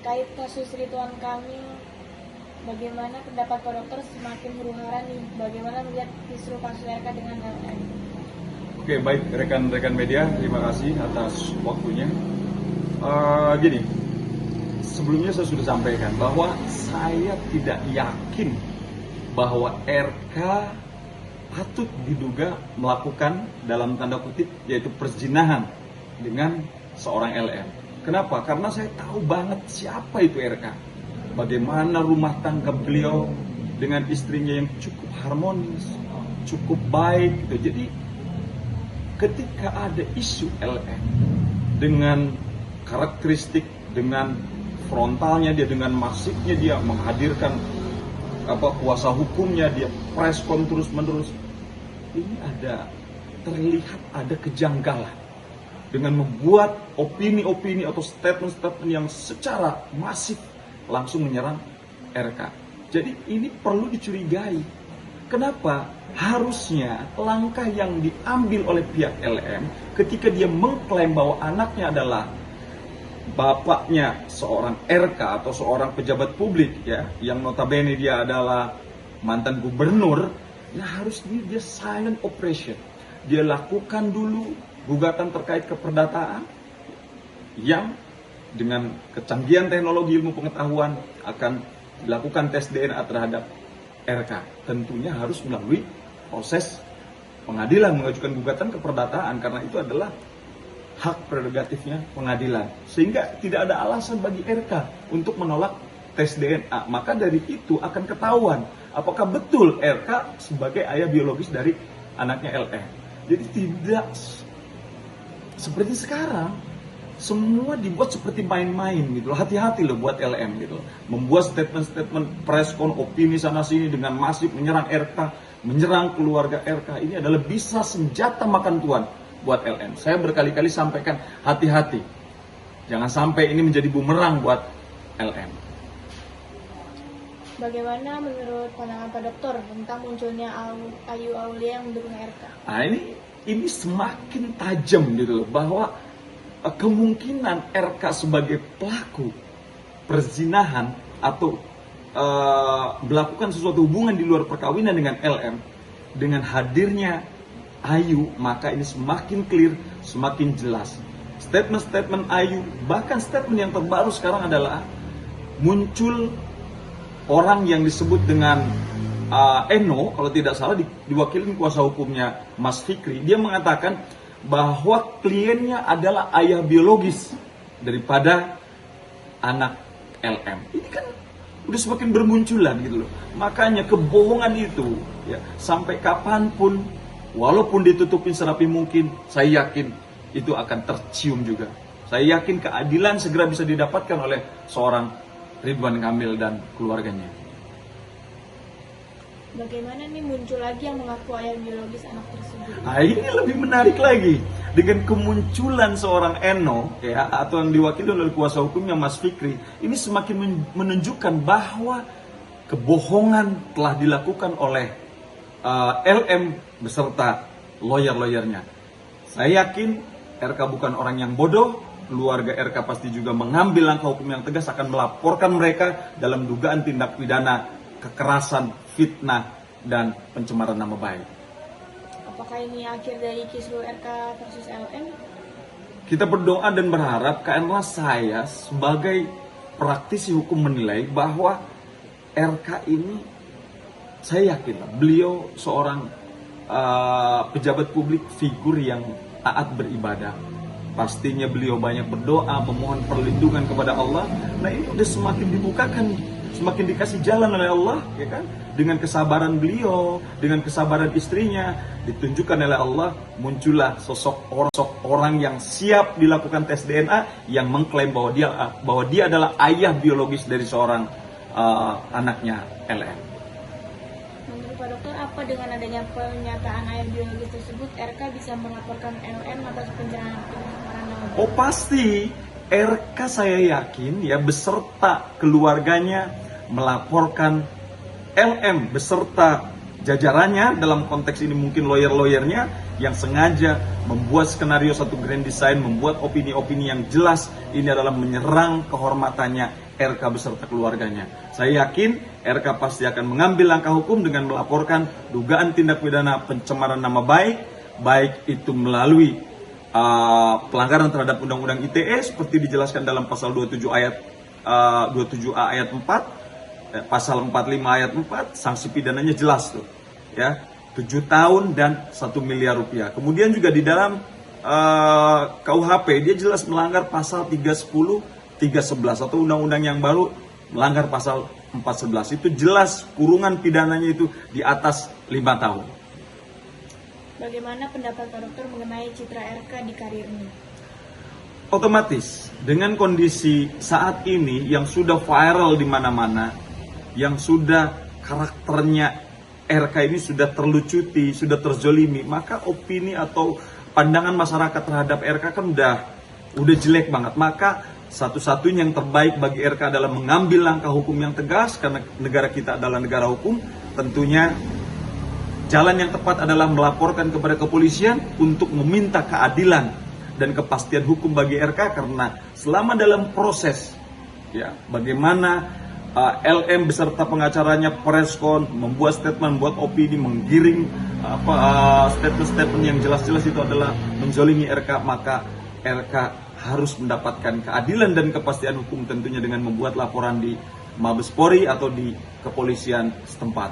terkait kasus Ridwan Kamil, bagaimana pendapat Pak Dokter semakin huru-hara nih, bagaimana melihat kisru kasus RK dengan LM? Oke, baik rekan-rekan media, terima kasih atas waktunya. Gini, sebelumnya saya sudah sampaikan bahwa saya tidak yakin bahwa RK patut diduga melakukan dalam tanda kutip yaitu perzinahan dengan seorang LM. Kenapa? Karena saya tahu banget siapa itu RK. Bagaimana rumah tangga beliau dengan istrinya yang cukup harmonis, cukup baik gitu. Jadi ketika ada isu LM dengan karakteristik, dengan frontalnya dia, dengan masifnya dia menghadirkan kuasa hukumnya, dia preskon terus-menerus, ini terlihat ada kejanggalan dengan membuat opini-opini atau statement-statement yang secara masif langsung menyerang RK. Jadi ini perlu dicurigai. Kenapa? Harusnya langkah yang diambil oleh pihak LM ketika dia mengklaim bahwa anaknya adalah bapaknya seorang RK atau seorang pejabat publik ya, yang notabene dia adalah mantan gubernur, ya harus dia silent operation. Dia lakukan dulu gugatan terkait keperdataan yang dengan kecanggihan teknologi ilmu pengetahuan akan dilakukan tes DNA terhadap RK. Tentunya harus melalui proses pengadilan mengajukan gugatan keperdataan karena itu adalah hak prerogatifnya pengadilan. Sehingga tidak ada alasan bagi RK untuk menolak tes DNA. Maka dari itu akan ketahuan apakah betul RK sebagai ayah biologis dari anaknya LM. Jadi tidak seperti sekarang semua dibuat seperti main-main gitu loh. Hati-hati loh buat LM gitu loh. Membuat statement-statement preskon opini sana sini dengan masif menyerang RK, menyerang keluarga RK, ini adalah bisa senjata makan tuan buat LM. Saya berkali-kali sampaikan hati-hati. Jangan sampai ini menjadi bumerang buat LM. Bagaimana menurut pandangan Pak Dokter tentang munculnya Ayu Aulia yang mendukung RK? Nah ini semakin tajam gitu loh, bahwa kemungkinan RK sebagai pelaku perzinahan atau melakukan sesuatu hubungan di luar perkawinan dengan LM, dengan hadirnya Ayu, maka ini semakin clear, semakin jelas. Statement-statement Ayu, bahkan statement yang terbaru sekarang adalah muncul orang yang disebut dengan Eno, kalau tidak salah diwakilin kuasa hukumnya Mas Fikri. Dia mengatakan bahwa kliennya adalah ayah biologis daripada anak LM. Ini kan udah semakin bermunculan gitu loh. Makanya kebohongan itu ya, sampai kapanpun, walaupun ditutupin serapi mungkin, saya yakin itu akan tercium juga. Saya yakin keadilan segera bisa didapatkan oleh seorang Ridwan Kamil dan keluarganya. Bagaimana nih muncul lagi yang mengaku ayah biologis anak tersebut? Nah ini lebih menarik lagi. Dengan kemunculan seorang Eno ya, atau yang diwakili oleh kuasa hukumnya Mas Fikri, ini semakin menunjukkan bahwa kebohongan telah dilakukan oleh LM beserta lawyer-lawyernya. Saya yakin RK bukan orang yang bodoh. Keluarga RK pasti juga mengambil langkah hukum yang tegas, akan melaporkan mereka dalam dugaan tindak pidana kekerasan, fitnah, dan pencemaran nama baik. Apakah ini akhir dari kisru RK versus LM? Kita berdoa dan berharap, karena saya sebagai praktisi hukum menilai bahwa RK ini, saya yakin beliau seorang pejabat publik, figur yang taat beribadah. Pastinya beliau banyak berdoa, memohon perlindungan kepada Allah. Nah ini udah semakin dibukakan, semakin dikasih jalan oleh Allah, ya kan? Dengan kesabaran beliau, dengan kesabaran istrinya, ditunjukkan oleh Allah, muncullah sosok orang yang siap dilakukan tes DNA, yang mengklaim bahwa dia adalah ayah biologis dari seorang anaknya LM. Menurut Pak Dokter, apa dengan adanya pernyataan ayah biologis tersebut, RK bisa melaporkan LM atas pencemaran nama baik? Oh pasti, RK saya yakin ya beserta keluarganya melaporkan LM beserta jajarannya, dalam konteks ini mungkin lawyer-lawyernya, yang sengaja membuat skenario satu grand design, membuat opini-opini yang jelas. Ini adalah menyerang kehormatannya RK beserta keluarganya. Saya yakin RK pasti akan mengambil langkah hukum dengan melaporkan dugaan tindak pidana pencemaran nama baik itu melalui pelanggaran terhadap Undang-Undang ITE seperti dijelaskan dalam pasal 27 ayat 27A ayat 4, pasal 45 ayat 4, sanksi pidananya jelas tuh, ya, 7 tahun dan 1 miliar rupiah. Kemudian juga di dalam KUHP dia jelas melanggar pasal 310, 311 atau undang-undang yang baru melanggar pasal 411. Itu jelas kurungan pidananya itu di atas 5 tahun. Bagaimana pendapat Pak Dokter mengenai citra RK di karirnya? Otomatis dengan kondisi saat ini yang sudah viral di mana-mana, yang sudah karakternya RK ini sudah terlucuti, sudah terzolimi, maka opini atau pandangan masyarakat terhadap RK kan udah jelek banget. Maka satu-satunya yang terbaik bagi RK adalah mengambil langkah hukum yang tegas, karena negara kita adalah negara hukum. Tentunya jalan yang tepat adalah melaporkan kepada kepolisian untuk meminta keadilan dan kepastian hukum bagi RK, karena selama dalam proses, ya, bagaimana LM beserta pengacaranya preskon, membuat statement, membuat opini, menggiring statement-statement yang jelas-jelas itu adalah menzolimi RK, maka RK harus mendapatkan keadilan dan kepastian hukum, tentunya dengan membuat laporan di Mabes Polri atau di kepolisian setempat.